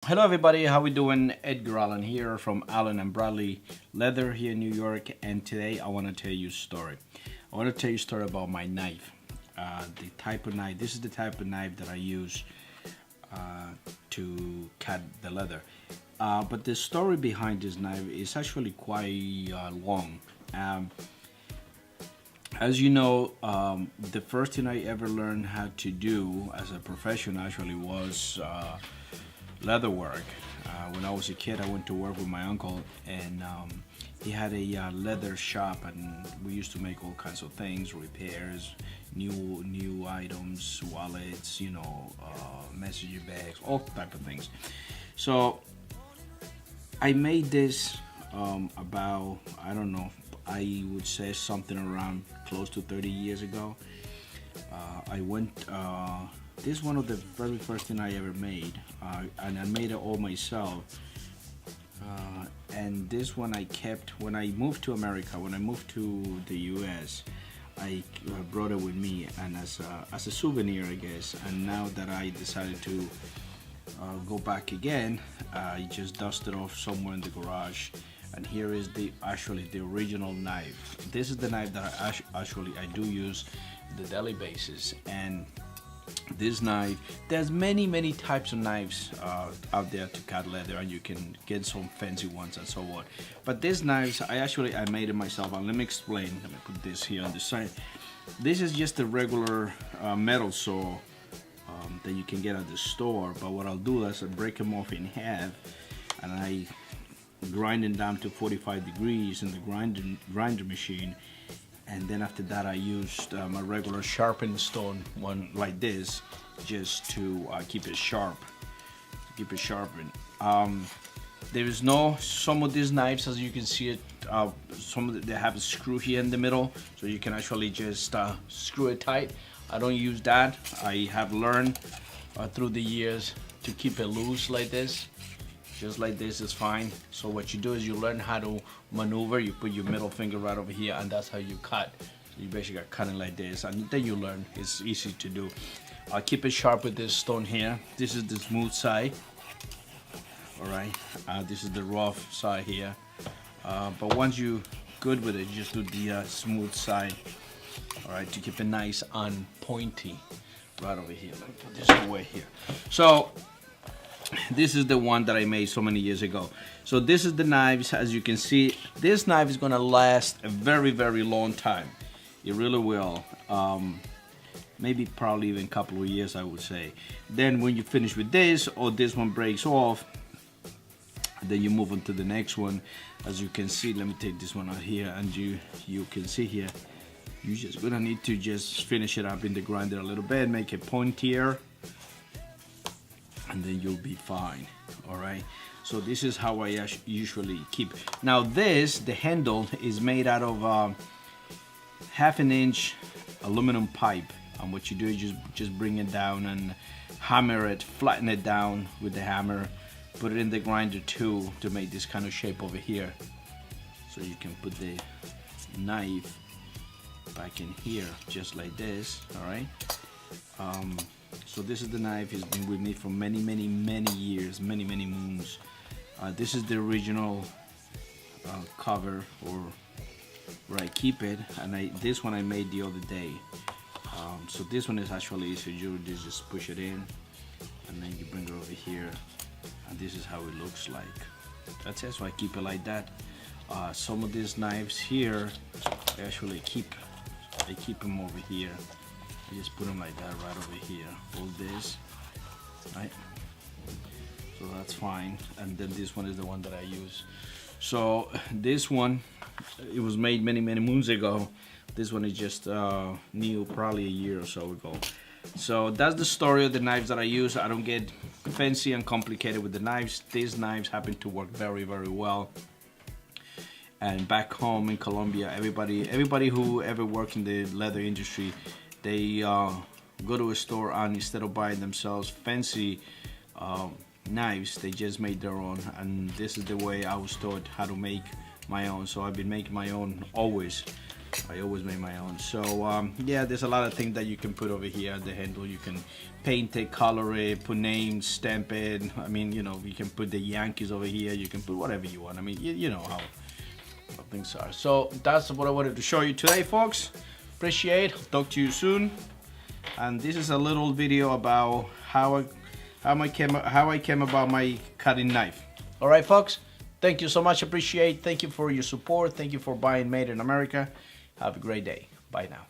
Hello everybody, how we doing? Edgar Allen here from Allen and Bradley Leather here in New York, and today I want to tell you a story. I want to tell you a story about my knife. The type of knife. This is the type of knife that I use to cut the leather. But the story behind this knife is actually quite long. Um, as you know, the first thing I ever learned how to do as a profession actually was leather work. When I was a kid, I went to work with my uncle, and he had a leather shop, and we used to make all kinds of things, repairs, new items, wallets, messenger bags, all type of things. So I made this about, I don't know, I would say something around close to 30 years ago. I went. This is one of the very first thing I ever made, and I made it all myself. And this one I kept when I moved to America. When I moved to the U.S., I brought it with me, and as a souvenir, I guess. And now that I decided to go back again, I just dusted off somewhere in the garage. And here is actually the original knife. This is the knife that I do use the daily basis. And this knife, there's many types of knives out there to cut leather, and you can get some fancy ones and so on. But these knives, I made it myself, and let me explain. Let me put this here on the side. This is just a regular metal saw that you can get at the store. But what I'll do is I break them off in half, and I grind them down to 45 degrees in the grinder machine. And then after that, I used my regular sharpening stone, one like this, just to keep it sharp, keep it sharpened. There is some of these knives, as you can see it, they have a screw here in the middle, so you can actually just screw it tight. I don't use that. I have learned through the years to keep it loose like this. Just like this is fine. So what you do is you learn how to maneuver. You put your middle finger right over here, and that's how you cut. So you basically are cutting like this, and then you learn. It's easy to do. I'll keep it sharp with this stone here. This is the smooth side. All right. This is the rough side here. But once you're good with it, you just do the smooth side. All right, to keep it nice and pointy. Right over here. Let me put this away here. So this is the one that I made so many years ago. So this is the knives. As you can see, this knife is gonna last a very long time. It really will. Maybe probably even a couple of years, I would say. Then when you finish with this, or this one breaks off, then you move on to the next one. As you can see, let me take this one out here, and you can see here, you're just gonna need to just finish it up in the grinder a little bit, make it pointier, and then you'll be fine. All right, so this is how I usually keep. Now the handle is made out of half-inch aluminum pipe, and what you do is just bring it down and hammer it, flatten it down with the hammer, put it in the grinder too to make this kind of shape over here, so you can put the knife back in here just like this. All right. So this is the knife. It's been with me for many years, many moons. This is the original cover, or where I keep it, and this one I made the other day. So this one is actually easy. You just push it in, and then you bring it over here, and this is how it looks like. That's it. So I keep it like that. Some of these knives here, I actually keep them over here. I just put them like that right over here. Hold this, right? So that's fine. And then this one is the one that I use. So this one, it was made many moons ago. This one is just new, probably a year or so ago. So that's the story of the knives that I use. I don't get fancy and complicated with the knives. These knives happen to work very well. And back home in Colombia, everybody who ever worked in the leather industry, they go to a store, and instead of buying themselves fancy knives, they just made their own. And this is the way I was taught how to make my own. So I've been making my own always. I always make my own. So yeah, there's a lot of things that you can put over here at the handle. You can paint it, color it, put names, stamp it. I mean, you know, you can put the Yankees over here. You can put whatever you want. I mean, you know how things are. So that's what I wanted to show you today, folks. Appreciate. Talk to you soon. And this is a little video about how I came about my cutting knife. All right, folks. Thank you so much. Appreciate. Thank you for your support. Thank you for buying Made in America. Have a great day. Bye now.